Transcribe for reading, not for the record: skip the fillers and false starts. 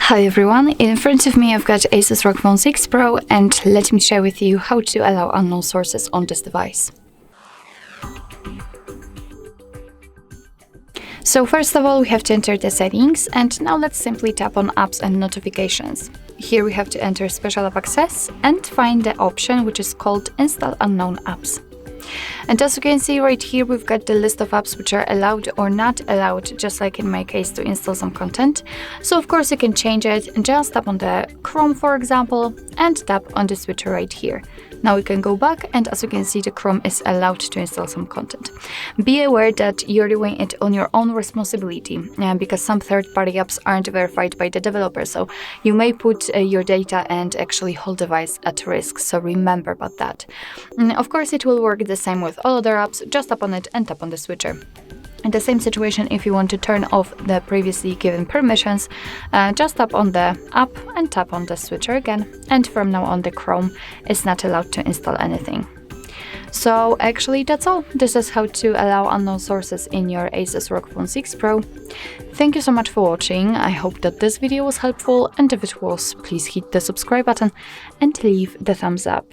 Hi everyone, in front of me I've got Asus ROG Phone 6 Pro, and let me share with you how to allow unknown sources on this device. So first of all, we have to enter the settings, and now let's simply tap on apps and notifications. Here we have to enter special app access and find the option which is called install unknown apps. And as you can see right here, we've got the list of apps which are allowed or not allowed, just like in my case to install some content. So of course you can change it and just tap on the Chrome, for example, and tap on the switcher right here. Now we can go back, and as you can see, the Chrome is allowed to install some content. Be aware that you're doing it on your own responsibility, because some third-party apps aren't verified by the developer, so you may put your data and actually whole device at risk, so remember about that. Of course it will work the same with all other apps. Just tap on it and tap on the switcher. In the same situation, if you want to turn off the previously given permissions, just tap on the app and tap on the switcher again, and from now on the Chrome is not allowed to install anything. So actually that's all. This is how to allow unknown sources in your Asus ROG Phone 6 Pro. Thank you so much for watching. I hope that this video was helpful, and if it was, please hit the subscribe button and leave the thumbs up.